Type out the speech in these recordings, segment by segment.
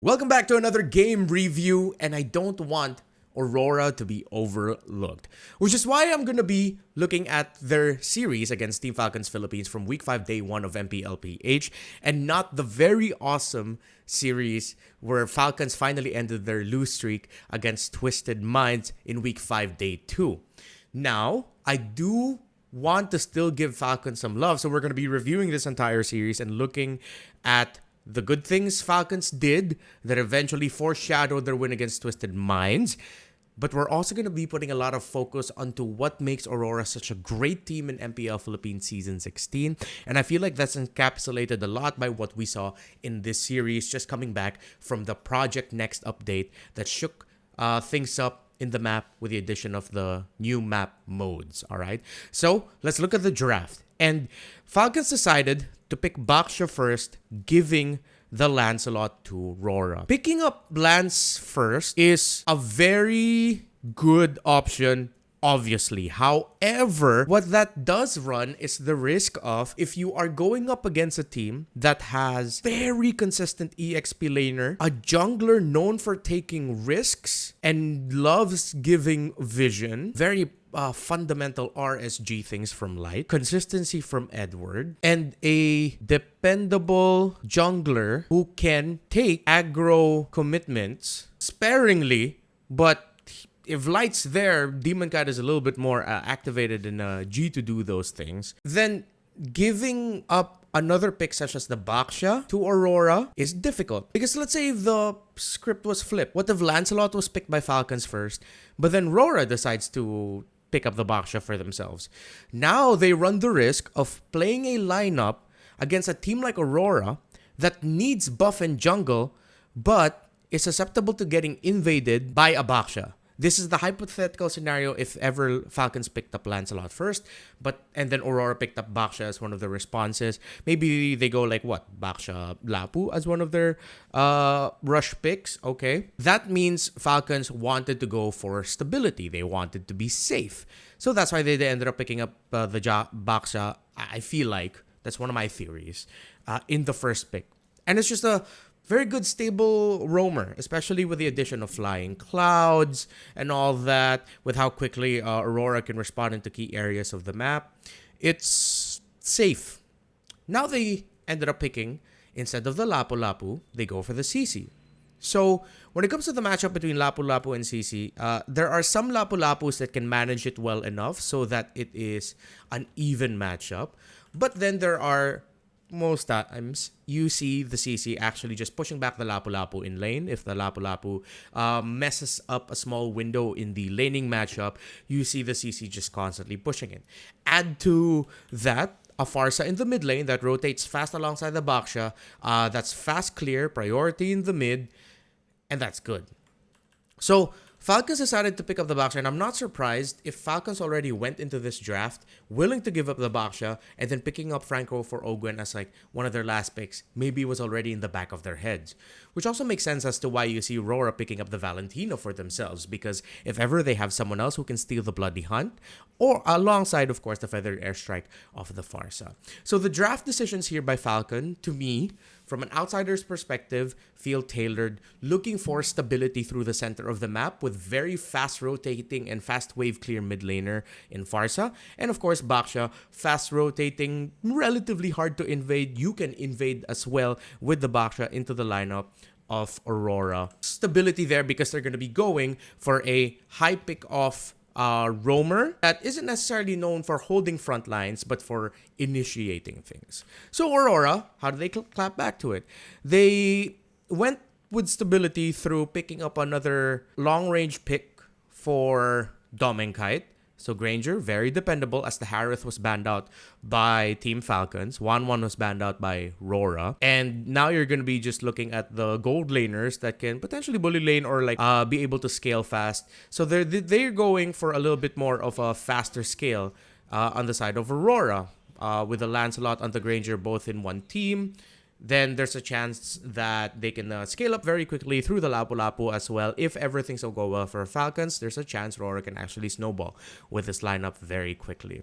Welcome back to another game review, and I don't want Aurora to be overlooked, which is why I'm going to be looking at their series against Team Falcons Philippines from Week 5, Day 1 of MPL PH, and not the very awesome series where Falcons finally ended their lose streak against Twisted Minds in Week 5, Day 2. Now, I do want to still give Falcons some love, so we're going to be reviewing this entire series and looking at the good things Falcons did that eventually foreshadowed their win against Twisted Minds. But we're also going to be putting a lot of focus onto what makes Aurora such a great team in MPL Philippines Season 16. And I feel like that's encapsulated a lot by what we saw in this series, just coming back from the Project Next update that shook things up in the map with the addition of the new map modes. All right, so let's look at the draft. And Falcons decided to pick Baksha first, giving the Lancelot to Aurora. Picking up Lance first is a very good option, obviously. However, what that does run is the risk of, if you are going up against a team that has very consistent EXP laner, a jungler known for taking risks and loves giving vision, very fundamental RSG things from Light, consistency from Edward, and a dependable jungler who can take aggro commitments sparingly, but if Light's there, Demon Cat is a little bit more activated in G to do those things, then giving up another pick such as the Baksha to Aurora is difficult. Because let's say if the script was flipped. What if Lancelot was picked by Falcons first, but then Aurora decides to pick up the Baksha for themselves? Now they run the risk of playing a lineup against a team like Aurora that needs buff and jungle, but is susceptible to getting invaded by a Baksha. This is the hypothetical scenario if ever Falcons picked up Lancelot first, and then Aurora picked up Baksha as one of the responses. Maybe they go like what? Baksha Lapu as one of their rush picks. Okay. That means Falcons wanted to go for stability. They wanted to be safe. So that's why they ended up picking up Baksha. I feel like that's one of my theories in the first pick. And it's just a very good stable roamer, especially with the addition of flying clouds and all that, with how quickly Aurora can respond into key areas of the map. It's safe. Now they ended up picking, instead of the Lapu Lapu, they go for the CC. So when it comes to the matchup between Lapu Lapu and CC, there are some Lapu Lapus that can manage it well enough so that it is an even matchup. But then there are most times you see the CC actually just pushing back the Lapu Lapu in lane. If the Lapu Lapu messes up a small window in the laning matchup, you see the CC just constantly pushing it. Add to that a Pharsa in the mid lane that rotates fast alongside the Baksha. That's fast clear, priority in the mid, and that's good. So Falcons decided to pick up the Baksha, and I'm not surprised if Falcons already went into this draft willing to give up the Baksha and then picking up Franco for Ogwen as like one of their last picks. Maybe it was already in the back of their heads, which also makes sense as to why you see Aurora picking up the Valentino for themselves, because if ever they have someone else who can steal the Bloody Hunt, or alongside, of course, the Feathered Airstrike of the Pharsa. So the draft decisions here by Falcon, to me, from an outsider's perspective, feel tailored, looking for stability through the center of the map with very fast rotating and fast wave clear mid laner in Pharsa. And of course, Baksha, fast rotating, relatively hard to invade. You can invade as well with the Baksha into the lineup of Aurora. Stability there because they're going to be going for a high pick off roamer that isn't necessarily known for holding front lines, but for initiating things. So Aurora, how do they clap back to it? They went with stability through picking up another long-range pick for Domenkite. So Granger, very dependable, as the Harith was banned out by Team Falcons. 1-1 was banned out by Aurora. And now you're going to be just looking at the gold laners that can potentially bully lane or like be able to scale fast. So they're going for a little bit more of a faster scale on the side of Aurora. With the Lancelot and the Granger both in one team, then there's a chance that they can scale up very quickly through the Lapu Lapu as well. If everything's will go well for Falcons, there's a chance Aurora can actually snowball with this lineup very quickly.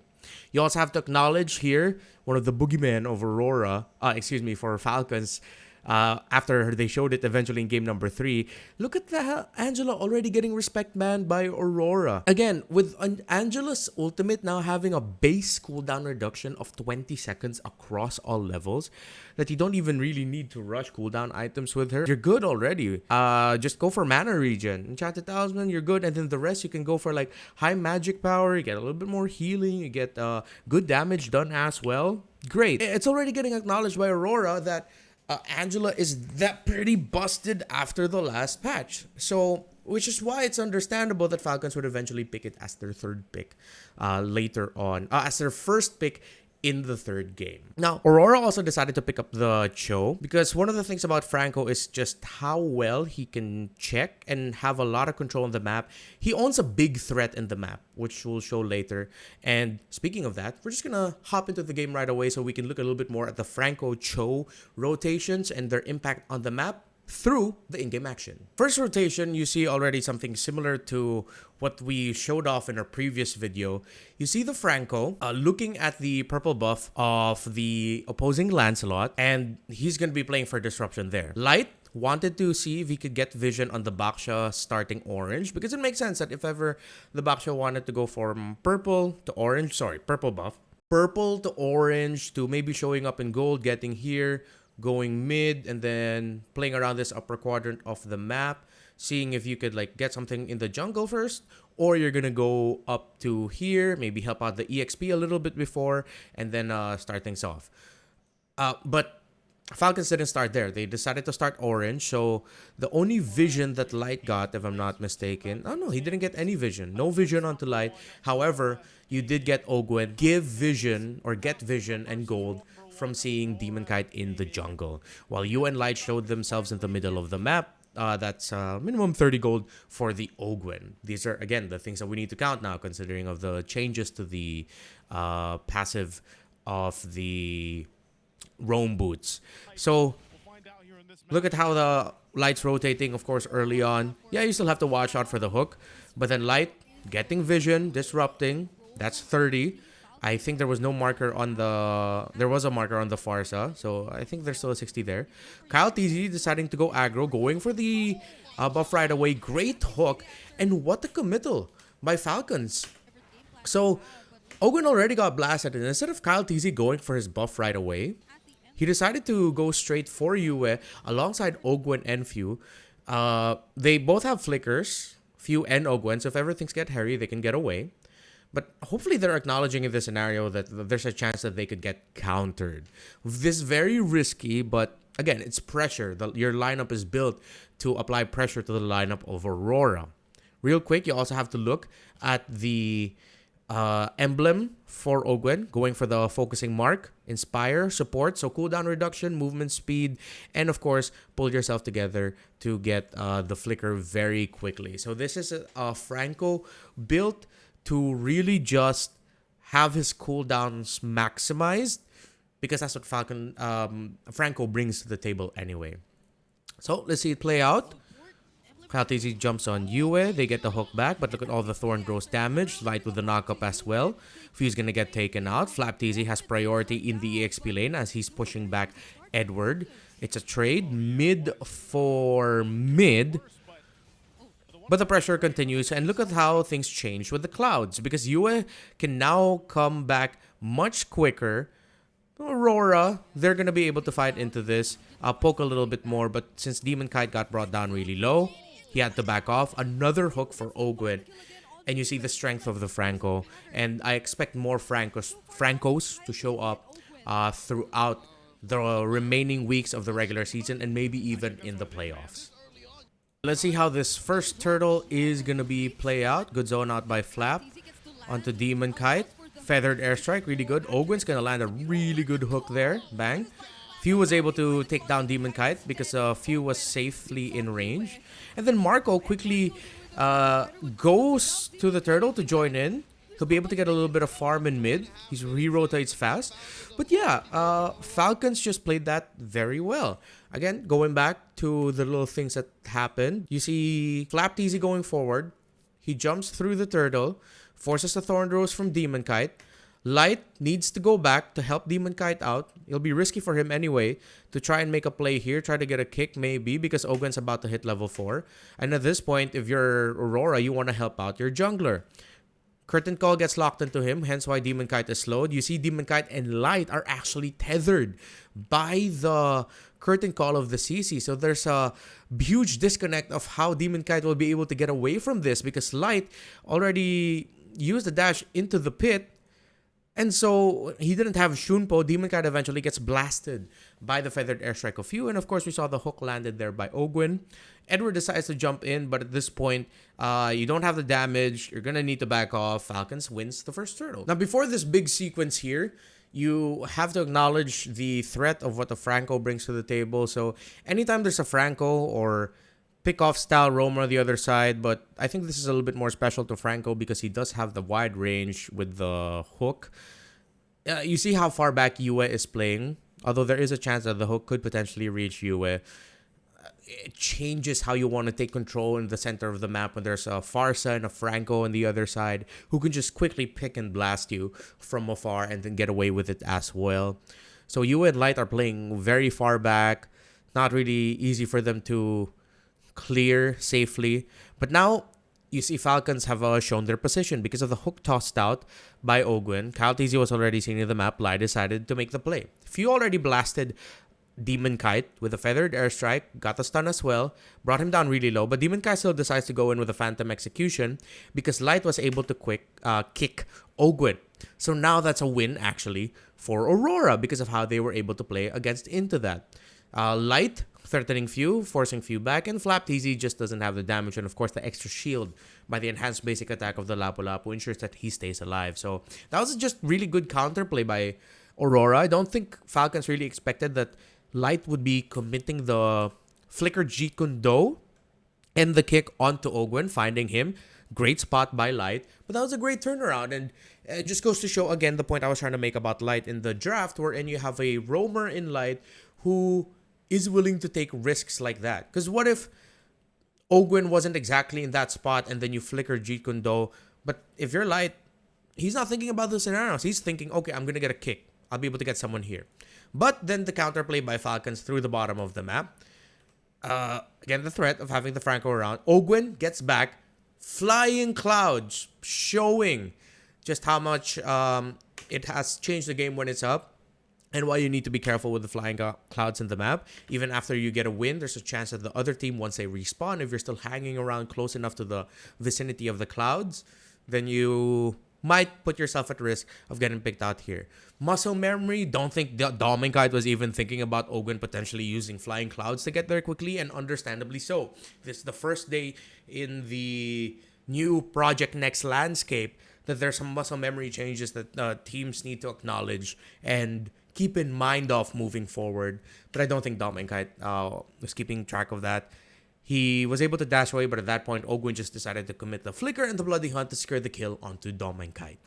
You also have to acknowledge here one of the boogeymen of Aurora, for Falcons, after they showed it eventually in game number 3. Look at the Angela already getting respect banned by Aurora. Again, with Angela's ultimate now having a base cooldown reduction of 20 seconds across all levels, that you don't even really need to rush cooldown items with her. You're good already. Just go for mana regen. Enchanted Talisman, you're good. And then the rest you can go for like high magic power. You get a little bit more healing. You get good damage done as well. Great. It's already getting acknowledged by Aurora that Angela is that pretty busted after the last patch. So, which is why it's understandable that Falcons would eventually pick it as their third pick later on. As their first pick in the third game. Now, Aurora also decided to pick up the Cho because one of the things about Franco is just how well he can check and have a lot of control on the map. He owns a big threat in the map, which we'll show later. And speaking of that, we're just gonna hop into the game right away so we can look a little bit more at the Franco Cho rotations and their impact on the map through the in-game action. First rotation, you see already something similar to what we showed off in our previous video. You see the Franco looking at the purple buff of the opposing Lancelot, and he's going to be playing for disruption there. Light wanted to see if he could get vision on the Baksha starting orange, because it makes sense that if ever the Baksha wanted to go from purple to orange, purple buff, purple to orange to maybe showing up in gold, getting here, going mid, and then playing around this upper quadrant of the map, seeing if you could like get something in the jungle first, or you're gonna go up to here, maybe help out the EXP a little bit before, and then start things off. But Falcons didn't start there. They decided to start orange, so the only vision that Light got, if I'm not mistaken, oh no, he didn't get any vision. No vision onto Light. However, you did get Ogwen give vision or get vision and gold from seeing Demon Kite in the jungle. While you and Light showed themselves in the middle of the map, that's minimum 30 gold for the Ogwen. These are, again, the things that we need to count now, considering of the changes to the passive of the roam boots. So look at how the Light's rotating, of course, early on. Yeah, you still have to watch out for the hook, but then Light getting vision, disrupting, that's 30. I think there was no marker on the... There was a marker on the Farsa, so I think there's still a 60 there. Kyle TZ deciding to go aggro, going for the buff right away. Great hook, and what a committal by Falcons. So, Ogwen already got blasted, and instead of Kyle TZ going for his buff right away, he decided to go straight for Yue alongside Ogwen and Few. They both have flickers, Few and Ogwen, so if ever things get hairy, they can get away. But hopefully they're acknowledging in this scenario that there's a chance that they could get countered. This is very risky, but again, it's pressure. Your lineup is built to apply pressure to the lineup of Aurora. Real quick, you also have to look at the emblem for Ogwen, going for the focusing mark, inspire, support, so cooldown reduction, movement speed, and of course, pull yourself together to get the flicker very quickly. So this is a Franco built to really just have his cooldowns maximized, because that's what Franco brings to the table anyway. So let's see it play out. Kyle TZ jumps on Yue. They get the hook back, but look at all the Thorn gross damage. Light with the knockup as well. Few's gonna get taken out. Flap TZ has priority in the EXP lane as he's pushing back Edward. It's a trade. Mid for mid. But the pressure continues, and look at how things change with the clouds, because Yue can now come back much quicker. Aurora, they're going to be able to fight into this, poke a little bit more, but since Demon Kite got brought down really low, he had to back off. Another hook for Ogwen, and you see the strength of the Franco, and I expect more Francos to show up throughout the remaining weeks of the regular season, and maybe even in the playoffs. Let's see how this first turtle is going to be play out. Good zone out by Flap onto Demon Kite. Feathered airstrike, really good. Ogwen's going to land a really good hook there. Bang. Few was able to take down Demon Kite because Few was safely in range. And then Marco quickly goes to the turtle to join in. He'll be able to get a little bit of farm in mid. He rotates fast. But yeah, Falcons just played that very well. Again, going back to the little things that happened. You see Flap TZ going forward. He jumps through the turtle. Forces the Thorn Rose from Demon Kite. Light needs to go back to help Demon Kite out. It'll be risky for him anyway to try and make a play here, try to get a kick maybe because Ogwen's about to hit level 4. And at this point, if you're Aurora, you want to help out your jungler. Curtain Call gets locked into him, hence why Demon Kite is slowed. You see Demon Kite and Light are actually tethered by the Curtain Call of the CC. So there's a huge disconnect of how Demon Kite will be able to get away from this because Light already used the dash into the pit. And so he didn't have Shunpo. Demon Kite eventually gets blasted by the Feathered Airstrike of Yu. And of course, we saw the hook landed there by Ogwen. Edward decides to jump in, but at this point, you don't have the damage. You're going to need to back off. Falcons wins the first turtle. Now, before this big sequence here, you have to acknowledge the threat of what the Franco brings to the table. So anytime there's a Franco or pick-off style roamer on the other side, but I think this is a little bit more special to Franco because he does have the wide range with the hook. You see how far back Yue is playing, although there is a chance that the hook could potentially reach Yue. It changes how you want to take control in the center of the map when there's a Farsa and a Franco on the other side who can just quickly pick and blast you from afar and then get away with it as well. So Yue and Light are playing very far back, not really easy for them to clear safely. But now you see Falcons have shown their position because of the hook tossed out by Ogwen. Kyle TZ was already seen in the map. Lai decided to make the play. Few already blasted Demon Kite with a Feathered Airstrike, got the stun as well, brought him down really low, but Demon Kite still decides to go in with a Phantom Execution because Light was able to kick Ogwen. So now that's a win actually for Aurora because of how they were able to play against into that. Light threatening Few, forcing Few back, and Flap TZ just doesn't have the damage, and of course the extra shield by the enhanced basic attack of the Lapu Lapu ensures that he stays alive. So that was just really good counterplay by Aurora. I don't think Falcons really expected that Light would be committing the flicker Jeet Kune Do and the kick onto Ogwen, finding him. Great spot by Light, but that was a great turnaround, and it just goes to show again the point I was trying to make about Light in the draft, wherein you have a roamer in Light who is willing to take risks like that. Because what if Ogwen wasn't exactly in that spot and then you flicker Jeet Kune Do, but if you're Light, he's not thinking about the scenarios. He's thinking, okay, I'm going to get a kick. I'll be able to get someone here. But then the counterplay by Falcons through the bottom of the map. Again, the threat of having the Franco around. Ogwen gets back. Flying clouds, showing just how much it has changed the game when it's up. And why you need to be careful with the flying clouds in the map. Even after you get a win, there's a chance that the other team, once they respawn, if you're still hanging around close enough to the vicinity of the clouds, then you might put yourself at risk of getting picked out here. Muscle memory, don't think Doming Kite was even thinking about Ogwen potentially using flying clouds to get there quickly, and understandably so. This is the first day in the new Project Next landscape that there's some muscle memory changes that teams need to acknowledge and keep in mind of moving forward. But I don't think Doming Kite was keeping track of that. He was able to dash away, but at that point, Ogwen just decided to commit the flicker and the bloody hunt to secure the kill onto Doming Kite.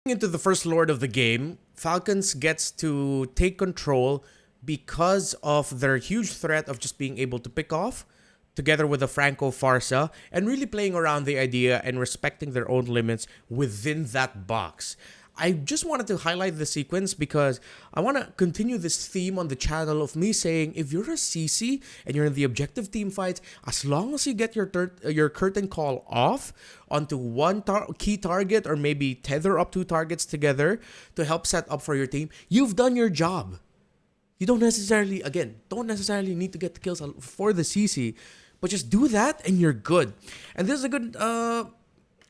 Into the first Lord of the game, Falcons gets to take control because of their huge threat of just being able to pick off, together with the Franco Farsa, and really playing around the idea and respecting their own limits within that box. I just wanted to highlight the sequence because I want to continue this theme on the channel of me saying if you're a CC and you're in the objective team fights, as long as you get your curtain call off onto one key target or maybe tether up two targets together to help set up for your team, you've done your job. You don't necessarily need to get the kills for the CC, but just do that and you're good. And this is a good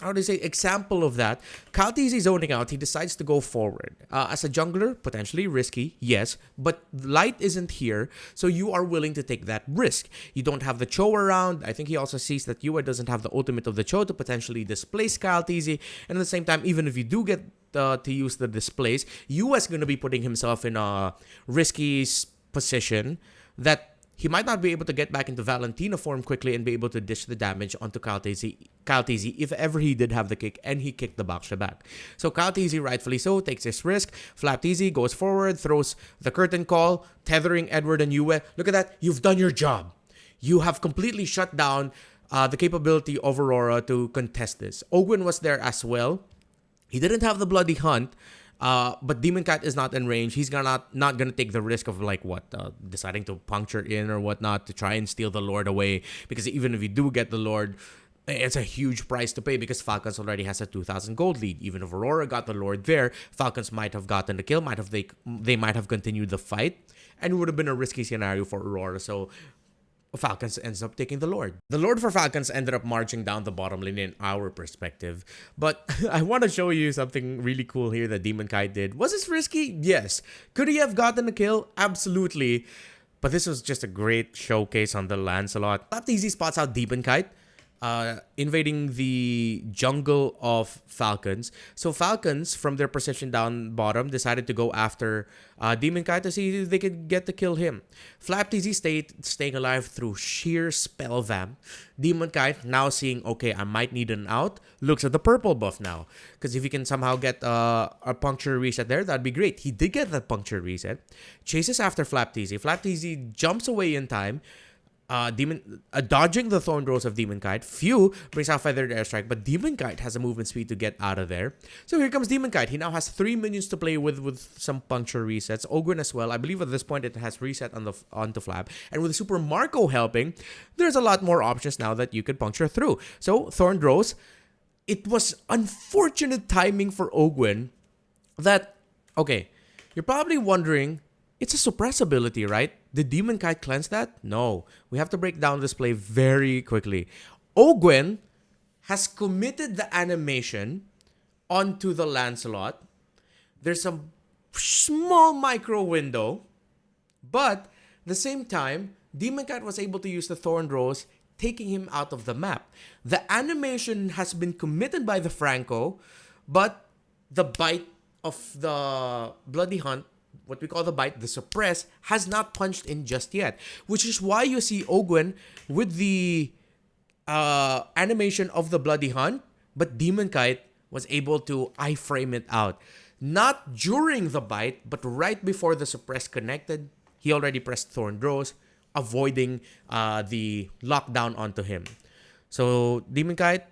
example of that. Kyle TZ zoning out, he decides to go forward. As a jungler, potentially risky, yes, but Light isn't here, so you are willing to take that risk. You don't have the Cho around. I think he also sees that Yue doesn't have the ultimate of the Cho to potentially displace Kyle TZ, and at the same time, even if you do get to use the displace, Yue is going to be putting himself in a risky position that he might not be able to get back into Valentina form quickly and be able to dish the damage onto Kyle TZ if ever he did have the kick, and he kicked the Baksha back. So Kyle TZ, rightfully so, takes this risk. Flap TZ goes forward, throws the curtain call, tethering Edward and Yue. Look at that. You've done your job. You have completely shut down the capability of Aurora to contest this. Ogwyn was there as well. He didn't have the Bloody Hunt, but Demon Kite is not in range. He's not gonna take the risk of deciding to puncture in or whatnot to try and steal the Lord away. Because even if you do get the Lord, it's a huge price to pay because Falcons already has a 2,000 gold lead. Even if Aurora got the Lord there, Falcons might have gotten the kill. They might have continued the fight, and it would have been a risky scenario for Aurora. So Falcons ends up taking the Lord. The Lord for Falcons ended up marching down the bottom lane in our perspective. But I want to show you something really cool here that Demon Kite did. Was this risky? Yes. Could he have gotten a kill? Absolutely. But this was just a great showcase on the Lancelot. Not easy spots out Demon Kite, invading the jungle of Falcons. So Falcons, from their position down bottom, decided to go after Demon Kite to see if they could get to kill him. Flap TZ staying alive through sheer spell vamp. Demon Kite, now seeing, okay, I might need an out, looks at the purple buff now. Because if he can somehow get a puncture reset there, that'd be great. He did get that puncture reset. Chases after Flap TZ. Flap TZ jumps away in time. Dodging the Thorn Rose of Demon Kite. Few brings out Feathered Airstrike, but Demon Kite has a movement speed to get out of there. So here comes Demon Kite. He now has 3 minions to play with some puncture resets. Ogwyn as well. I believe at this point it has reset onto Flap. And with Super Marco helping, there's a lot more options now that you could puncture through. So Thorn Rose, it was unfortunate timing for Ogwyn that, okay, you're probably wondering, it's a suppress ability, right? Did Demon Kite cleanse that? No. We have to break down this play very quickly. Ogwyn has committed the animation onto the Lancelot. There's a small micro window, but at the same time, Demon Kite was able to use the Thorn Rose, taking him out of the map. The animation has been committed by the Franco, but the bite of the Bloody Hunt, what we call the bite, the suppress, has not punched in just yet. Which is why you see Ogwyn with the animation of the Bloody Hunt, but Demon Kite was able to iframe it out. Not during the bite, but right before the suppress connected, he already pressed Thorn Rose, avoiding the lockdown onto him. So Demon Kite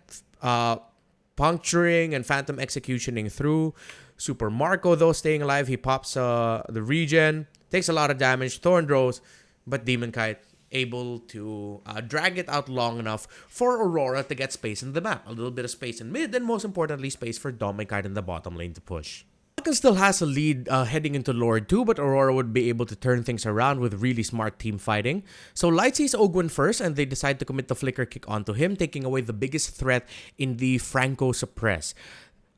puncturing and phantom executioning through. Super Marco, though, staying alive. He pops the regen, takes a lot of damage, Thorn Rose, but Demon Kite able to drag it out long enough for Aurora to get space in the map. A little bit of space in mid, and most importantly, space for Demon Kite in the bottom lane to push. Falcon still has a lead heading into Lord 2, but Aurora would be able to turn things around with really smart team fighting. So Light sees Ogwyn first, and they decide to commit the flicker kick onto him, taking away the biggest threat in the Franco suppress.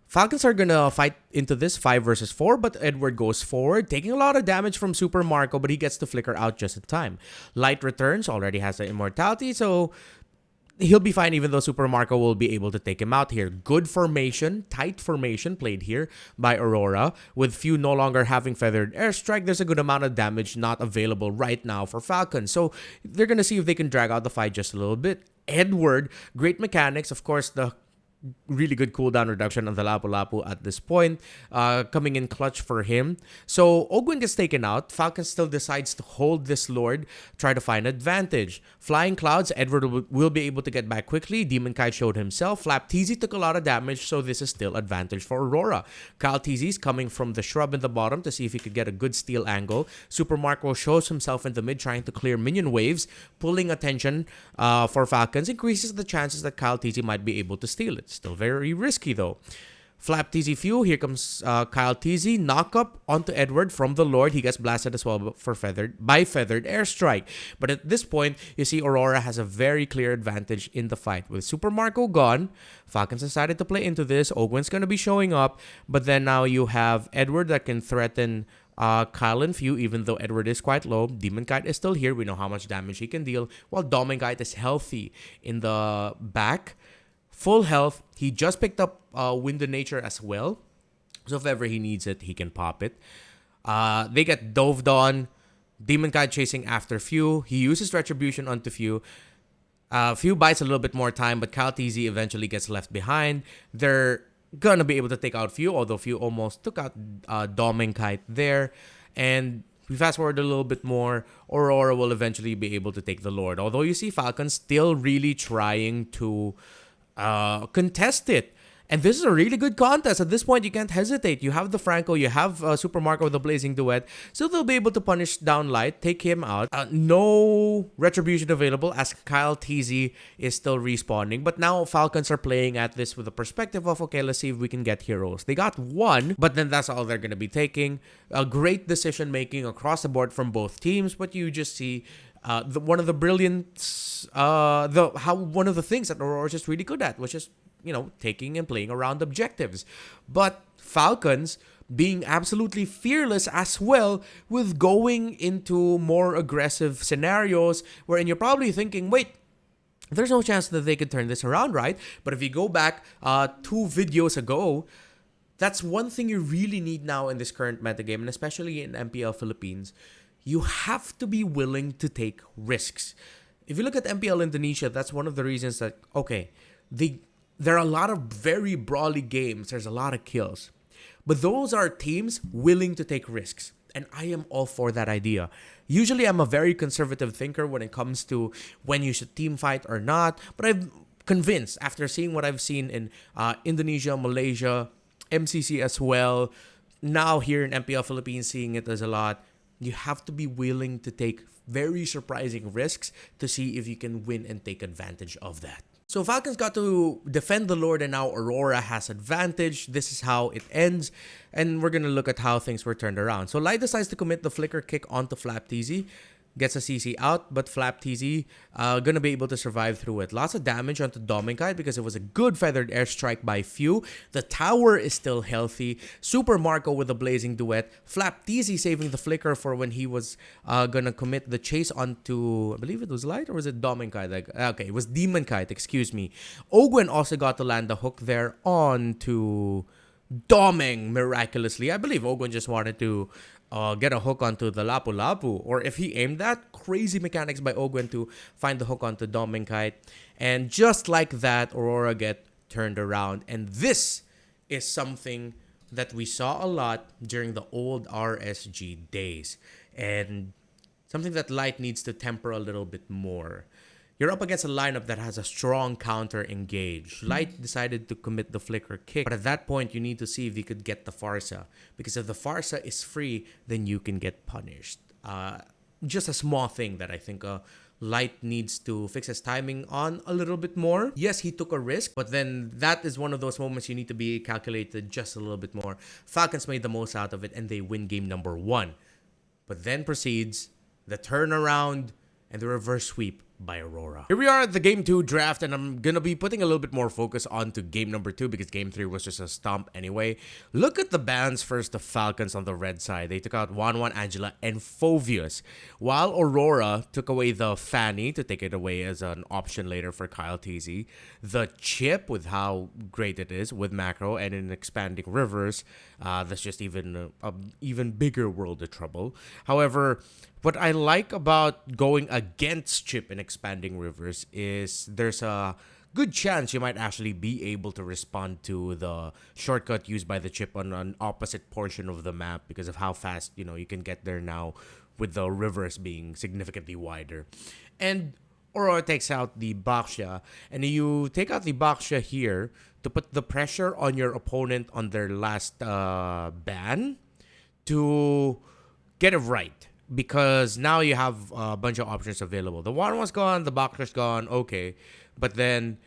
Falcons are gonna fight into this 5 versus 4, but Edward goes forward, taking a lot of damage from Super Marco, but he gets to flicker out just in time. Light returns, already has the immortality, so he'll be fine even though Super Marco will be able to take him out here. Good formation, tight formation played here by Aurora. With Few no longer having Feathered Airstrike, there's a good amount of damage not available right now for Falcons. So they're gonna see if they can drag out the fight just a little bit. Edward, great mechanics, of course, the really good cooldown reduction on the Lapu Lapu at this point, coming in clutch for him. So Ogwyn gets taken out. Falcon still decides to hold this Lord, try to find advantage. Flying Clouds, Edward will be able to get back quickly. Demon Kite showed himself. Flap TZ took a lot of damage, so this is still advantage for Aurora. Kyle TZ's coming from the shrub in the bottom to see if he could get a good steal angle. Super Marco shows himself in the mid, trying to clear minion waves, pulling attention for Falcons, increases the chances that Kyle TZ might be able to steal it. Still very risky though. Flap TZ Few, here comes Kyle TZ, knock up onto Edward from the Lord. He gets blasted as well for Feathered Airstrike. But at this point, you see Aurora has a very clear advantage in the fight. With Super Marco gone, Falcons decided to play into this. Ogwyn's going to be showing up, but then now you have Edward that can threaten Kyle and Few, even though Edward is quite low. Demon Kite is still here. We know how much damage he can deal, while Demon Kite is healthy in the back. Full health. He just picked up Wind of Nature as well. So if ever he needs it, he can pop it. They get doved on. Demon Kite chasing after Few. He uses Retribution onto Few. Few bites a little bit more time, but Kyle TZ eventually gets left behind. They're gonna be able to take out Few, although Few almost took out Demon Kite there. And we fast forward a little bit more, Aurora will eventually be able to take the Lord. Although you see Falcons still really trying to contest it. And this is a really good contest. At this point, you can't hesitate. You have the Franco, you have Super Marco with the Blazing Duet. So they'll be able to punish down Light, take him out. No retribution available as Kyle TZ is still respawning. But now Falcons are playing at this with the perspective of, okay, let's see if we can get heroes. They got one, but then that's all they're going to be taking. A great decision making across the board from both teams. But you just see one of the brilliance, one of the things that Aurora is just really good at, which is taking and playing around objectives. But Falcons being absolutely fearless as well with going into more aggressive scenarios wherein you're probably thinking, wait, there's no chance that they could turn this around, right? But if you go back 2 videos ago, that's one thing you really need now in this current metagame, and especially in MPL Philippines. You have to be willing to take risks. If you look at MPL Indonesia, that's one of the reasons that, okay, there are a lot of very brawly games. There's a lot of kills. But those are teams willing to take risks. And I am all for that idea. Usually, I'm a very conservative thinker when it comes to when you should team fight or not. But I'm convinced, after seeing what I've seen in Indonesia, Malaysia, MCC as well, now here in MPL Philippines, seeing it as a lot, you have to be willing to take very surprising risks to see if you can win and take advantage of that. So Falcons got to defend the Lord, and now Aurora has advantage. This is how it ends, and we're going to look at how things were turned around. So Light decides to commit the flicker kick onto Flap TZ. Gets a CC out, but Flap TZ gonna be able to survive through it. Lots of damage onto Dominkite because it was a good feathered airstrike by Few. The tower is still healthy. Super Marco with a Blazing Duet. Flap TZ saving the flicker for when he was gonna commit the chase onto, I believe it was Light, or was it Dominkite? Okay, it was Demon Kite, excuse me. Ogwen also got to land the hook there onto Doming miraculously. I believe Ogwen just wanted to get a hook onto the Lapu Lapu, or if he aimed that, crazy mechanics by Ogwen to find the hook onto Dominkite. And just like that, Aurora get turned around. And this is something that we saw a lot during the old RSG days, and something that Light needs to temper a little bit more. You're up against a lineup that has a strong counter engage. Light decided to commit the flicker kick, but at that point, you need to see if you could get the Farsa. Because if the Farsa is free, then you can get punished. Just a small thing that I think Light needs to fix his timing on a little bit more. Yes, he took a risk, but then that is one of those moments you need to be calculated just a little bit more. Falcons made the most out of it, and they win game number 1. But then proceeds the turnaround and the reverse sweep by Aurora. Here we are at the game 2 draft, and I'm gonna be putting a little bit more focus onto game number 2 because game 3 was just a stomp anyway. Look at the bans first, the Falcons on the red side. They took out 1-1 Angela and Phovius, while Aurora took away the Fanny to take it away as an option later for Kyle TZ. The Chip, with how great it is with macro and in expanding rivers, that's just even bigger world of trouble. However, what I like about going against Chip in expanding rivers is there's a good chance you might actually be able to respond to the shortcut used by the Chip on an opposite portion of the map because of how fast you can get there now with the rivers being significantly wider. And Aurora takes out the Baksha, and you take out the Baksha here to put the pressure on your opponent on their last ban to get it right. Because now you have a bunch of options available. The one was gone, the Baksha's gone, okay. But then,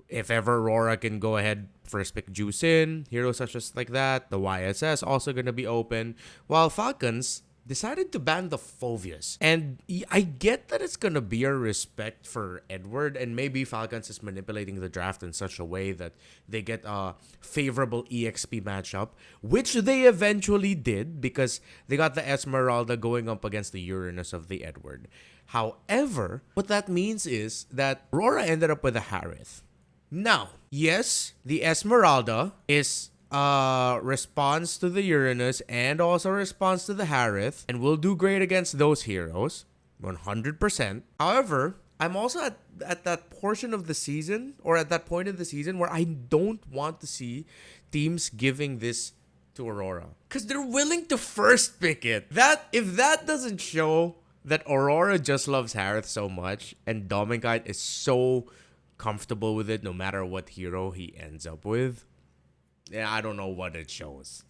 if ever Aurora can go ahead, first pick Juice in, heroes such as like that, the YSS also going to be open. While Falcons decided to ban the Phovius. And I get that it's going to be a respect for Edward, and maybe Falcons is manipulating the draft in such a way that they get a favorable EXP matchup, which they eventually did because they got the Esmeralda going up against the Uranus of the Edward. However, what that means is that Aurora ended up with a Harith. Now, yes, the Esmeralda is response to the Uranus and also response to the Harith, and will do great against those heroes 100%. However, I'm also at that portion of the season, or at that point of the season, where I don't want to see teams giving this to Aurora. Because they're willing to first pick it. If that doesn't show that Aurora just loves Harith so much and Dominkite is so comfortable with it no matter what hero he ends up with, yeah, I don't know what it shows.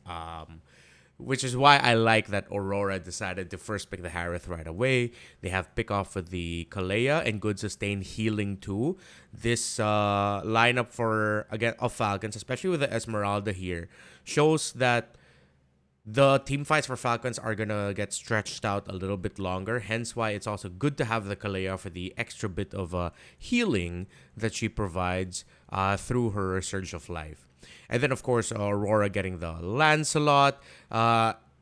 Which is why I like that Aurora decided to first pick the Harith right away. They have pick off with the Kalea and good sustained healing too. This lineup for again of Falcons, especially with the Esmeralda here, shows that the team fights for Falcons are gonna get stretched out a little bit longer. Hence why it's also good to have the Kalea for the extra bit of healing that she provides through her Surge of Life. And then, of course, Aurora getting the Lancelot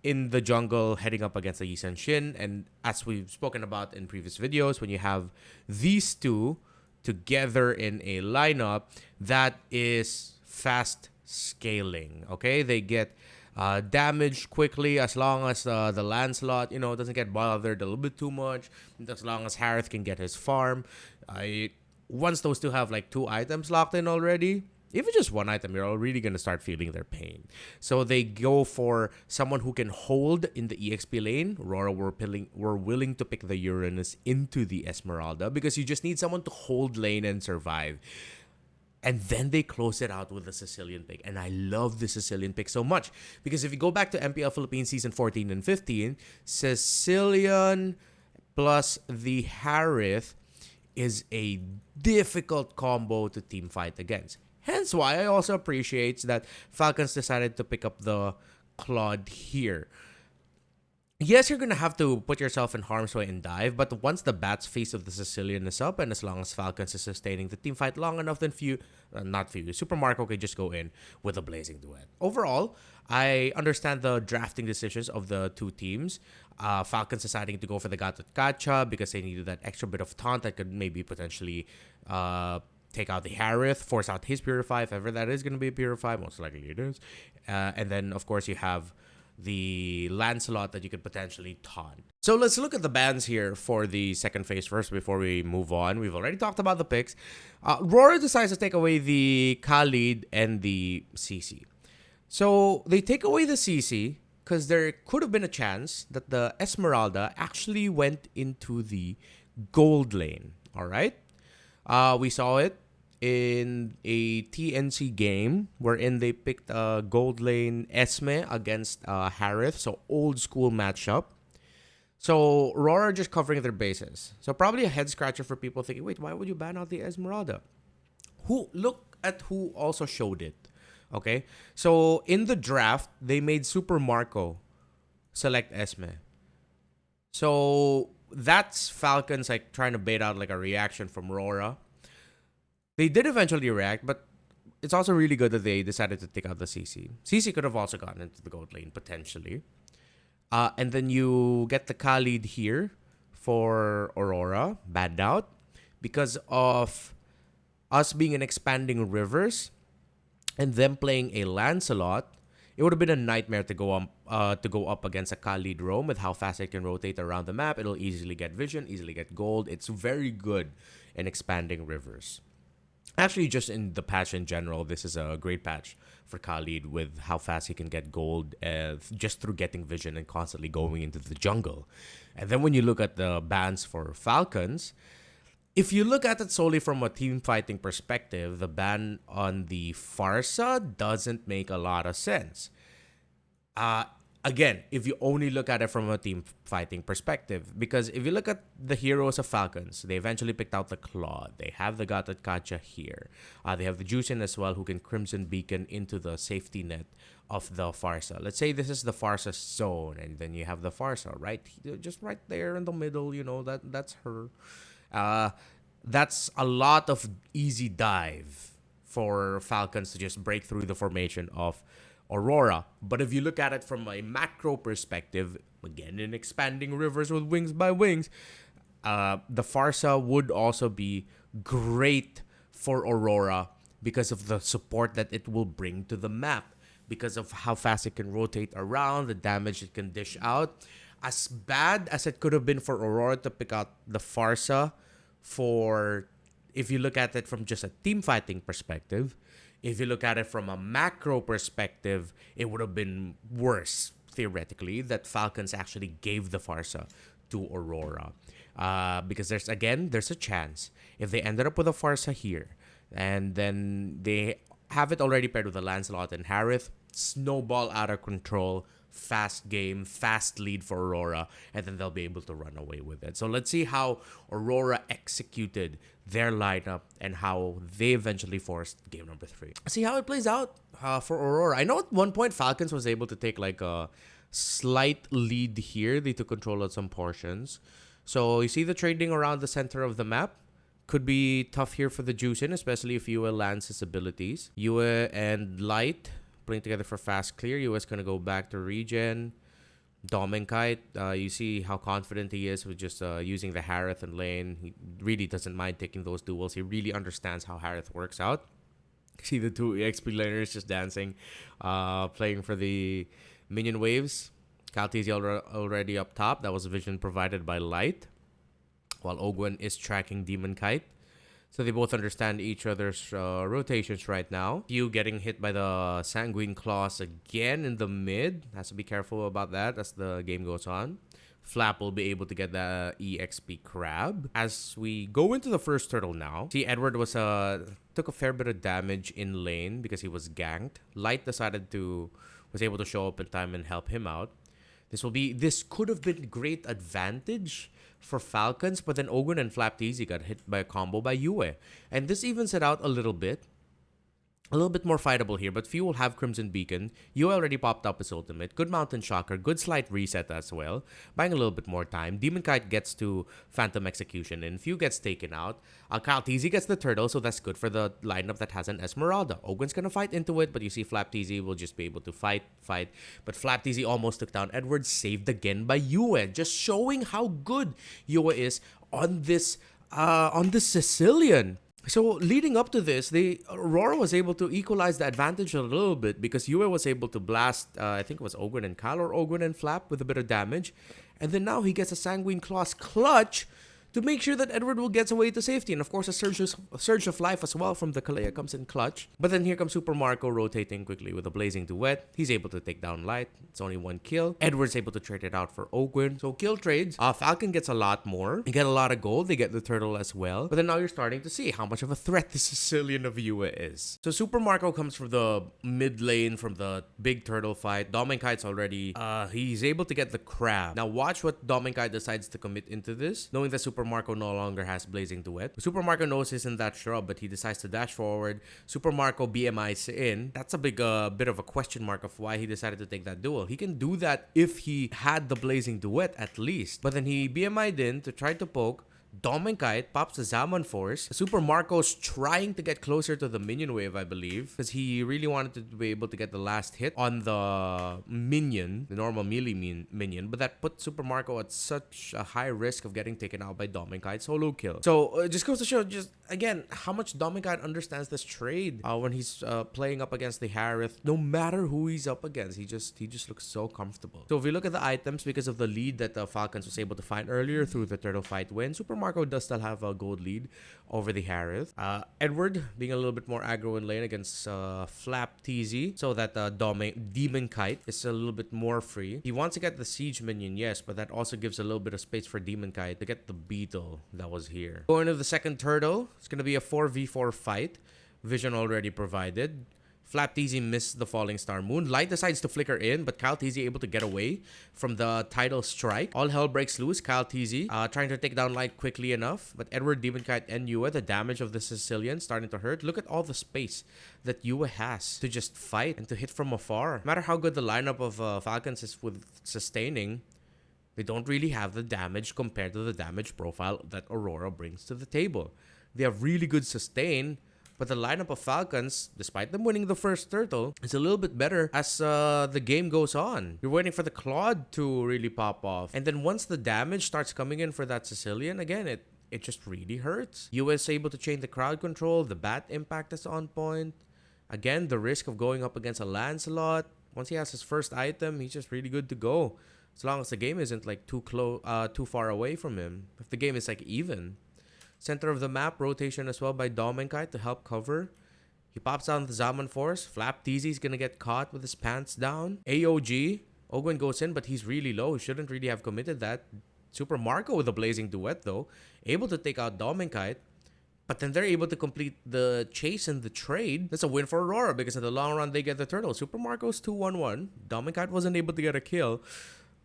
in the jungle, heading up against the Yi Sen Shin. And as we've spoken about in previous videos, when you have these two together in a lineup, that is fast scaling. Okay, they get damage quickly as long as the Lancelot, doesn't get bothered a little bit too much. As long as Harith can get his farm. Once those two have like 2 items locked in already, even just 1 item, you're already going to start feeling their pain. So they go for someone who can hold in the EXP lane. Aurora were willing to pick the Uranus into the Esmeralda because you just need someone to hold lane and survive. And then they close it out with the Sicilian pick. And I love the Sicilian pick so much. Because if you go back to MPL Philippines Season 14 and 15, Sicilian plus the Harith is a difficult combo to team fight against. Hence why I also appreciate that Falcons decided to pick up the Claude here. Yes, you're going to have to put yourself in harm's way and dive, but once the bat's face of the Sicilian is up, and as long as Falcons is sustaining the team fight long enough, then Super Marco can just go in with a Blazing Duet. Overall, I understand the drafting decisions of the two teams. Falcons deciding to go for the Gacha because they needed that extra bit of taunt that could maybe potentially take out the Harith, force out his Purify, if ever that is going to be a Purify. Most likely it is. And then, of course, you have the Lancelot that you could potentially taunt. So let's look at the bans here for the second phase first before we move on. We've already talked about the picks. Aurora decides to take away the Khalid and the CC. So they take away the CC because there could have been a chance that the Esmeralda actually went into the gold lane. All right? We saw it in a TNC game wherein they picked a gold lane Esme against Harith, so old school matchup. So Aurora just covering their bases. So probably a head scratcher for people thinking, wait, why would you ban out the Esmeralda? Look at who also showed it. Okay, so in the draft they made Super Marco select Esme. So that's Falcons like trying to bait out like a reaction from Aurora. They did eventually react, but it's also really good that they decided to take out the CC. CC could have also gotten into the gold lane, potentially. And then you get the Khalid here for Aurora, banned out. Because of us being in expanding rivers and them playing a Lancelot, it would have been a nightmare to go up against a Khalid roam with how fast it can rotate around the map. It'll easily get vision, easily get gold. It's very good in expanding rivers. Actually, just in the patch in general, this is a great patch for Khalid with how fast he can get gold just through getting vision and constantly going into the jungle. And then when you look at the bans for Falcons, if you look at it solely from a team fighting perspective, the ban on the Farsa doesn't make a lot of sense. Again, if you only look at it from a team fighting perspective, because if you look at the heroes of Falcons, they eventually picked out the Claw. They have the Gatot Kacha here. They have the Juicin as well, who can Crimson Beacon into the safety net of the Farsa. Let's say this is the Farsa zone, and then you have the Farsa just right there in the middle. That's her. That's a lot of easy dive for Falcons to just break through the formation of Aurora. But if you look at it from a macro perspective, again in expanding rivers with wings by wings, the Farsa would also be great for Aurora because of the support that it will bring to the map, because of how fast it can rotate around, the damage it can dish out. As bad as it could have been for Aurora to pick out the Farsa, if you look at it from just a team fighting perspective, If you look at it from a macro perspective, it would have been worse, theoretically, that Falcons actually gave the Farsa to Aurora. Because there's a chance if they ended up with a Farsa here, and then they have it already paired with a Lancelot and Harith, snowball out of control, fast game, fast lead for Aurora, and then they'll be able to run away with it. So let's see how Aurora executed their lineup and how they eventually forced game number 3. See how it plays out for Aurora. I know at one point Falcons was able to take like a slight lead here. They took control of some portions. So you see the trading around the center of the map. Could be tough here for the Juicin, especially if Yue lands his abilities. Yue and Light playing together for fast clear. Yue's going to go back to regen. Dom and Kite, you see how confident he is with just using the Harith and lane. He really doesn't mind taking those duels. He really understands how Harith works out. See the two EXP laners just dancing, playing for the minion waves. Kaltizi already up top. That was vision provided by Light, while Ogwen is tracking Demon Kite. So they both understand each other's rotations right now. Q getting hit by the Sanguine Claws again in the mid. Has to be careful about that as the game goes on. Flap will be able to get the EXP Crab. As we go into the first turtle now, see Edward was took a fair bit of damage in lane because he was ganked. Light was able to show up in time and help him out. This could have been great advantage for Falcons, but then Ogwen and Flapteasy got hit by a combo by Yue. And this evens it out a little bit. A little bit more fightable here, but few will have Crimson Beacon. Yue already popped up his ultimate. Good Mountain Shocker, good slight reset as well. Buying a little bit more time. Demon Kite gets to Phantom Execution, and few gets taken out. Kaltizi gets the turtle, so that's good for the lineup that has an Esmeralda. Ogwen's gonna fight into it, but you see Flapteasy will just be able to fight. But Flapteasy almost took down Edward, saved again by Yue, just showing how good Yue is on this Sicilian. So leading up to this, Aurora was able to equalize the advantage a little bit because Yue was able to blast, I think it was Ogwen and Kyle or Ogwen and Flap with a bit of damage. And then now he gets a Sanguine Claws clutch to make sure that Edward will get away to safety. And of course, a surge of life as well from the Kalea comes in clutch. But then here comes Super Marco rotating quickly with a Blazing Duet. He's able to take down Light. It's only one kill. Edward's able to trade it out for Ogwen. So kill trades. Falcon gets a lot more. They get a lot of gold. They get the turtle as well. But then now you're starting to see how much of a threat the Sicilian of Yue is. So Super Marco comes from the mid lane from the big turtle fight. Dominkite's already, he's able to get the crab. Now watch what Dominkite decides to commit into this, knowing that Super Marco no longer has Blazing Duet. Super Marco knows he's in that shrub, but he decides to dash forward. Super Marco BMI's in. That's a big bit of a question mark of why he decided to take that duel. He can do that if he had the Blazing Duet at least. But then he BMI'd in to try to poke. Dominkite pops the Zaman Force. Super Marco's trying to get closer to the minion wave, I believe, because he really wanted to be able to get the last hit on the minion, the normal melee minion, but that put Super Marco at such a high risk of getting taken out by Dominkite solo kill. So it just goes to show, just again, how much Dominkite understands this trade when he's playing up against the Harith. No matter who he's up against, he just looks so comfortable. So if we look at the items, because of the lead that the Falcons was able to find earlier through the turtle fight win, Super Marco does still have a gold lead over the Harith. Edward being a little bit more aggro in lane against Flapteasy, so that Demon Kite is a little bit more free. He wants to get the siege minion, yes, but that also gives a little bit of space for Demon Kite to get the beetle that was here. Going to the second turtle, it's gonna be a 4v4 fight. Vision already provided. Flapteasy missed the Falling Star Moon. Light decides to flicker in, but Kalteasy able to get away from the tidal strike. All hell breaks loose. Kalteasy trying to take down Light quickly enough, but Edward, Demonkite, and Yue, the damage of the Sicilian starting to hurt. Look at all the space that Yue has to just fight and to hit from afar. No matter how good the lineup of Falcons is with sustaining, they don't really have the damage compared to the damage profile that Aurora brings to the table. They have really good sustain, but the lineup of Falcons, despite them winning the first turtle, is a little bit better as the game goes on. You're waiting for the Claude to really pop off. And then once the damage starts coming in for that Sicilian, again, it just really hurts. Yue is able to chain the crowd control. The bat impact is on point. Again, the risk of going up against a Lancelot. Once he has his first item, he's just really good to go. As long as the game isn't like too far away from him. If the game is like even. Center of the map, rotation as well by Dominkite to help cover. He pops out the Zaman Force. Flap Teasy's gonna get caught with his pants down. AOG. Ogwen goes in, but he's really low. He shouldn't really have committed that. Super Marco with a blazing duet, though. Able to take out Dominkite. But then they're able to complete the chase and the trade. That's a win for Aurora because in the long run, they get the turtle. Super Marco's 2-1-1. Dominkite wasn't able to get a kill.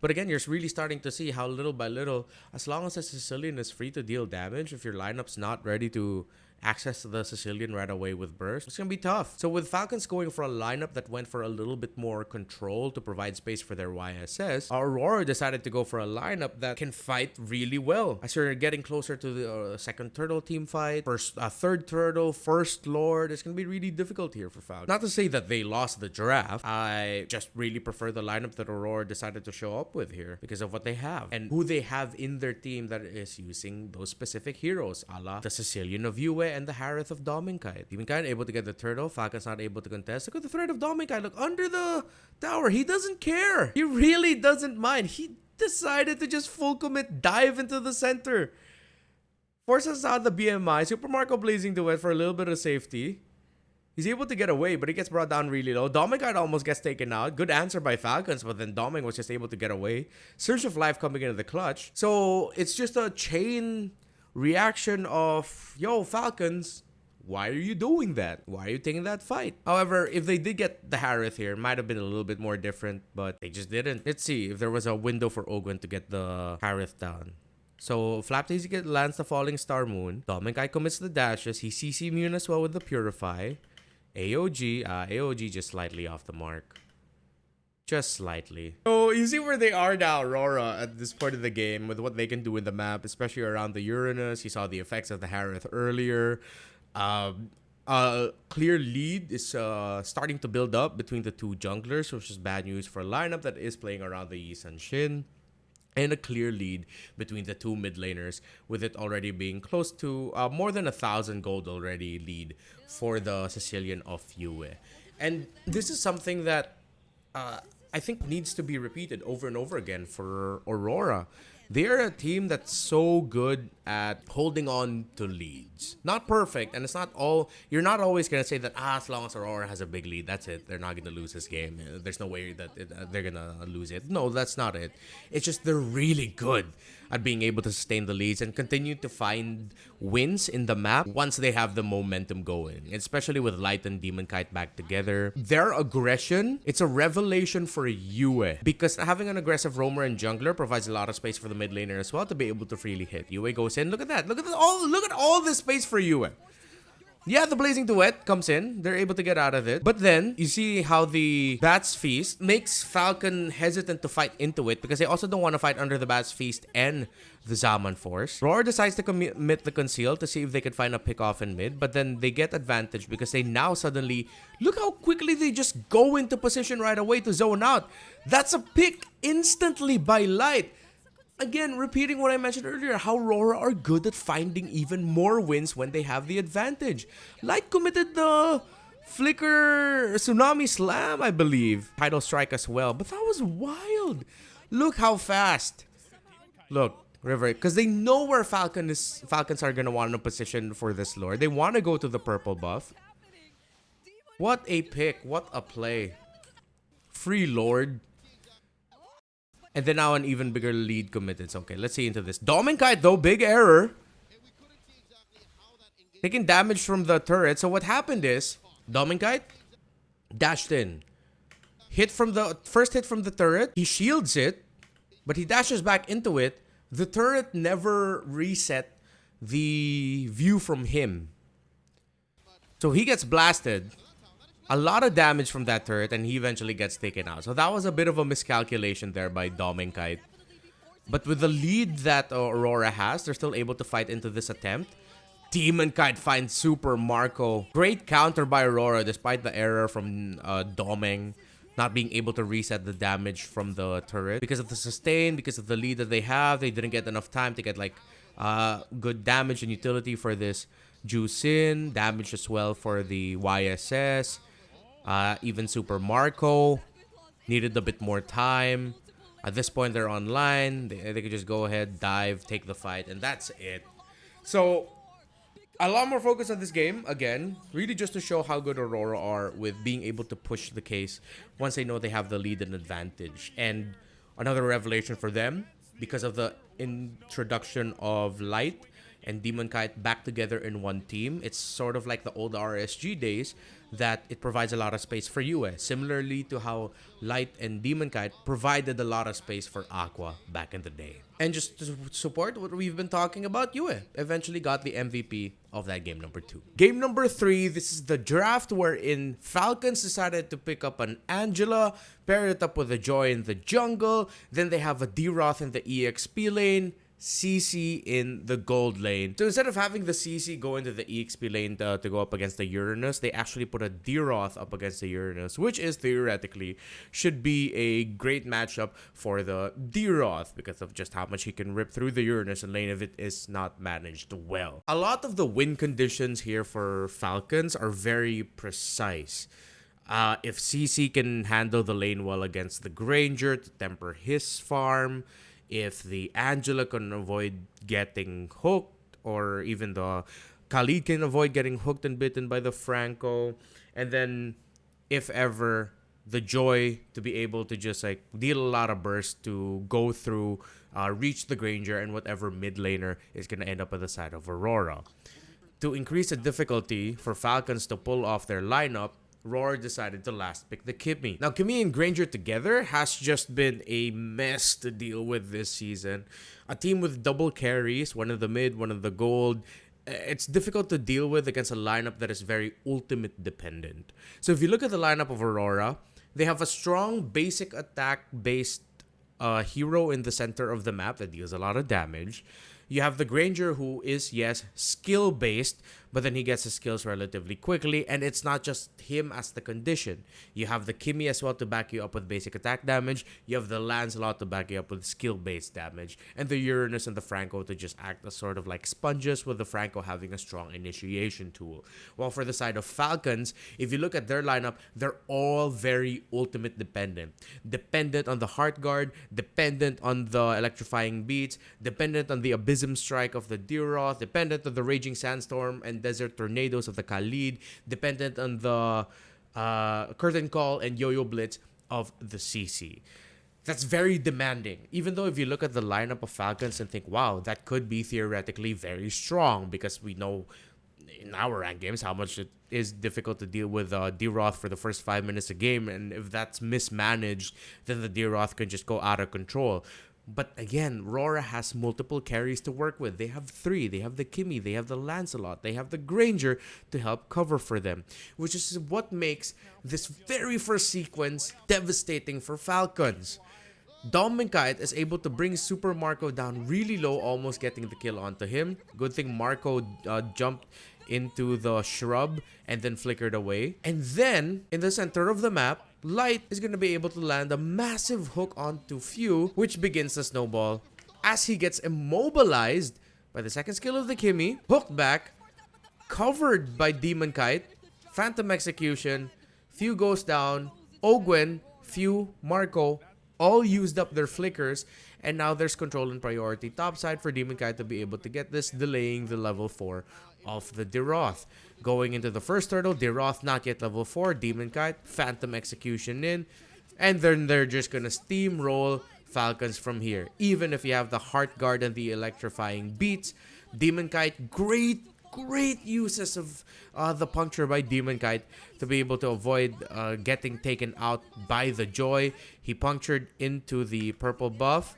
But again, you're really starting to see how little by little, as long as a Sicilian is free to deal damage, if your lineup's not ready to access the Sicilian right away with burst, it's going to be tough. So with Falcons going for a lineup that went for a little bit more control to provide space for their YSS, Aurora decided to go for a lineup that can fight really well. As you're getting closer to the second turtle team fight, third turtle, first lord, it's going to be really difficult here for Falcons. Not to say that they lost the draft, I just really prefer the lineup that Aurora decided to show up with here because of what they have and who they have in their team that is using those specific heroes, a la the Sicilian of Yue and the Harith of Dominkite. Dominkite able to get the turtle. Falcon's not able to contest. Look at the threat of Dominkite. Look, under the tower. He doesn't care. He really doesn't mind. He decided to just full commit, dive into the center. Forces out the BMI. Super Marco blazing duet for a little bit of safety. He's able to get away, but he gets brought down really low. Dominkite almost gets taken out. Good answer by Falcons, but then Doming was just able to get away. Surge of Life coming into the clutch. So it's just a chain reaction of, yo, Falcons, why are you doing that? Why are you taking that fight? However, if they did get the Harith here, it might have been a little bit more different, but they just didn't. Let's see if there was a window for Ogwen to get the Harith down. So Flapdaisy lands the Falling Star Moon. Dominkite commits the dashes. He CC immune as well with the Purify. AOG just slightly off the mark. Just slightly. So you see where they are now, Aurora, at this point of the game with what they can do in the map, especially around the Uranus. You saw the effects of the Harith earlier. Clear lead is starting to build up between the two junglers, which is bad news for a lineup that is playing around the Yi Sun Shin. And a clear lead between the two mid laners, with it already being close to more than 1,000 gold already lead for the Sicilian of Yue. And this is something that I think needs to be repeated over and over again for Aurora. They're a team that's so good at holding on to leads. Not perfect, and it's not all. You're not always gonna say that as long as Aurora has a big lead, that's it. They're not gonna lose this game. There's no way that they're gonna lose it. No, that's not it. It's just they're really good at being able to sustain the leads and continue to find wins in the map once they have the momentum going. Especially with Light and Demon Kite back together. Their aggression, it's a revelation for Yue. Because having an aggressive roamer and jungler provides a lot of space for the mid laner as well to be able to freely hit. Yue goes in. Look at that. Look at all this space for Yue. Yeah, the Blazing Duet comes in. They're able to get out of it. But then, you see how the Bat's Feast makes Falcon hesitant to fight into it because they also don't want to fight under the Bat's Feast and the Zaman Force. Aurora decides to commit the Conceal to see if they can find a pick off in mid. But then they get advantage because they now suddenly... Look how quickly they just go into position right away to zone out. That's a pick instantly by Light. Again, repeating what I mentioned earlier, how Aurora are good at finding even more wins when they have the advantage. Light committed the Flicker Tsunami Slam, I believe. Tidal Strike as well, but that was wild. Look how fast. Look, River, because they know where Falcons are going to want to position for this lore. They want to go to the purple buff. What a pick. What a play. Free Lord. And then now an even bigger lead committed. So, okay, let's see into this. Dominkite, though, big error. Taking damage from the turret. So what happened is, Dominkite dashed in. First hit from the turret. He shields it, but he dashes back into it. The turret never reset the view from him. So he gets blasted. A lot of damage from that turret, and he eventually gets taken out. So that was a bit of a miscalculation there by Dominkite. But with the lead that Aurora has, they're still able to fight into this attempt. Demon Kite finds Super Marco. Great counter by Aurora despite the error from Doming not being able to reset the damage from the turret. Because of the sustain, because of the lead that they have, they didn't get enough time to get like good damage and utility for this Juice in. Damage as well for the YSS. Even Super Marco needed a bit more time. At this point, they're online. They could just go ahead, dive, take the fight, and that's it. So, A lot more focus on this game, again, really just to show how good Aurora are with being able to push the case once they know they have the lead and advantage. And another revelation for them, because of the introduction of Light and Demon Kite back together in one team, it's sort of like the old RSG days that it provides a lot of space for Yue. Similarly to how Light and Demon Kite provided a lot of space for Aqua back in the day. And just to support what we've been talking about, Yue eventually got the MVP of that game number 2. Game number 3, this is the draft wherein Falcons decided to pick up an Angela, pair it up with a Joy in the jungle, then they have a D-Roth in the EXP lane, CC in the gold lane. So instead of having the CC go into the EXP lane to go up against the Uranus, they actually put a D-Roth up against the Uranus, which is theoretically should be a great matchup for the D-Roth because of just how much he can rip through the Uranus and lane if it is not managed well. A lot of the win conditions here for Falcons are very precise. If CC can handle the lane well against the Granger to temper his farm, if the Angela can avoid getting hooked, or even the Khalid can avoid getting hooked and bitten by the Franco, and then if ever the Joy to be able to just like deal a lot of bursts to go through, reach the Granger and whatever mid laner is going to end up at the side of Aurora. To increase the difficulty for Falcons to pull off their lineup, Roar decided to last pick the Kimmy. Now, Kimmy and Granger together has just been a mess to deal with this season. A team with double carries, one in the mid, one in the gold. It's difficult to deal with against a lineup that is very ultimate dependent. So if you look at the lineup of Aurora, they have a strong basic attack based hero in the center of the map that deals a lot of damage. You have the Granger who is, yes, skill-based, but then he gets his skills relatively quickly, and it's not just him as the condition. You have the Kimmy as well to back you up with basic attack damage. You have the Lancelot to back you up with skill-based damage, and the Uranus and the Franco to just act as sort of like sponges, with the Franco having a strong initiation tool. While for the side of Falcons, if you look at their lineup, they're all very ultimate dependent. Dependent on the Heart Guard, dependent on the electrifying beats, dependent on the Abysm Strike of the D-Roth, dependent on the Raging Sandstorm and Desert Tornadoes of the Khalid, dependent on the Curtain Call and Yo-Yo Blitz of the CC. That's very demanding. Even though if you look at the lineup of Falcons and think, wow, that could be theoretically very strong, because we know in our ranked games how much it is difficult to deal with D-Roth for the first 5 minutes a game, and if that's mismanaged, then the D-Roth can just go out of control. But again, Aurora has multiple carries to work with. They have 3. They have the Kimmy, they have the Lancelot, they have the Granger to help cover for them, which is what makes this very first sequence devastating for Falcons. Kite is able to bring Super Marco down really low, almost getting the kill onto him. Good thing Marco jumped into the shrub and then flickered away. And then, in the center of the map, Light is going to be able to land a massive hook onto Few, which begins the snowball as he gets immobilized by the second skill of the Kimmy, hooked back, covered by Demon Kite, Phantom Execution, Few goes down, Ogwen, Few, Marco, all used up their flickers, and now there's control and priority topside for Demon Kite to be able to get this, delaying the level 4 of the D-Roth. Going into the first turtle, D-Roth not yet level 4, Demon Kite, Phantom Execution in, and then they're just gonna steamroll Falcons from here. Even if you have the Heart Guard and the electrifying beats, Demon Kite, great uses of the puncture by Demon Kite to be able to avoid getting taken out by the Joy. He punctured into the purple buff,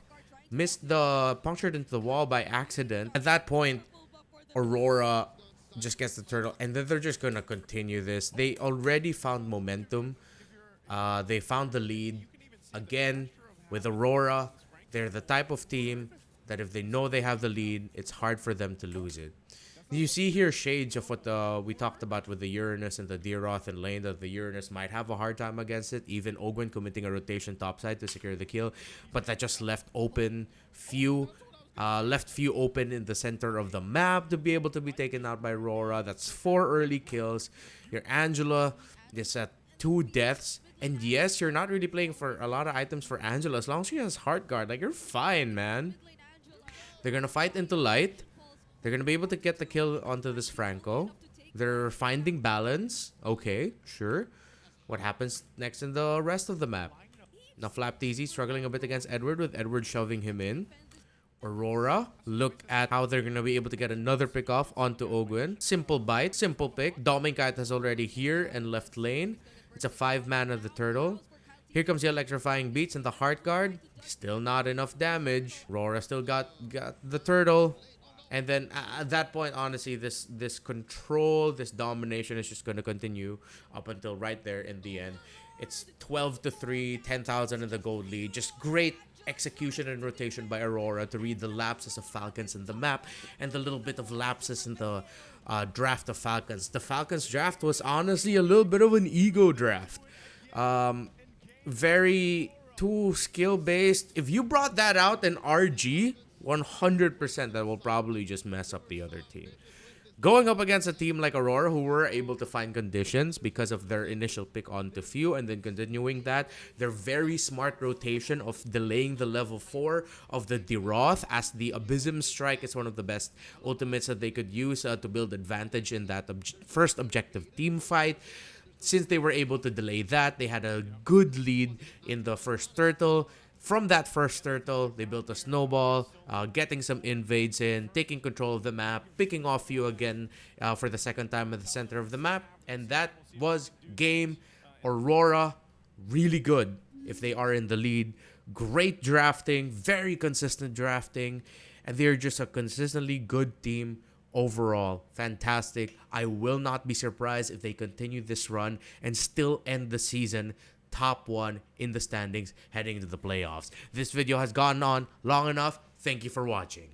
punctured into the wall by accident. At that point, Aurora just gets the turtle, and then they're just gonna continue this. They already found momentum. They found the lead. Again, with Aurora, they're the type of team that if they know they have the lead, it's hard for them to lose it. You see here shades of what we talked about with the Uranus and the D-Roth and lane, that the Uranus might have a hard time against it. Even Ogwen committing a rotation topside to secure the kill, but that just left Few open in the center of the map to be able to be taken out by Aurora. That's 4 early kills. Your Angela is at 2 deaths. And yes, you're not really playing for a lot of items for Angela. As long as she has Heart Guard, like, you're fine, man. They're gonna fight into Light. They're going to be able to get the kill onto this Franco. They're finding balance. Okay, sure. What happens next in the rest of the map? Now Flap Teasy struggling a bit against Edward, with Edward shoving him in. Aurora, look at how they're going to be able to get another pick off onto Ogwin. Simple bite, simple pick. Dominkat is already here and left lane. It's a 5-man of the turtle. Here comes the electrifying beats and the heart guard. Still not enough damage. Aurora still got the turtle. And then at that point, honestly, this control, this domination is just going to continue up until right there in the end. It's 12-3, 10,000 in the gold lead. Just great execution and rotation by Aurora to read the lapses of Falcons in the map and the little bit of lapses in the draft of Falcons. The Falcons draft was honestly a little bit of an ego draft. Very too skill-based. If you brought that out in RG, 100% that will probably just mess up the other team. Going up against a team like Aurora, who were able to find conditions because of their initial pick onto Few, and then continuing that, their very smart rotation of delaying the level 4 of the DRAFTS, as the Abysm Strike is one of the best ultimates that they could use to build advantage in that first objective team fight. Since they were able to delay that, they had a good lead in the first turtle. From that first turtle, they built a snowball, getting some invades in, taking control of the map, picking off you again for the second time at the center of the map. And that was game. Aurora, really good if they are in the lead. Great drafting, very consistent drafting. And they're just a consistently good team overall. Fantastic. I will not be surprised if they continue this run and still end the season top 1 in the standings heading into the playoffs. This video has gone on long enough. Thank you for watching.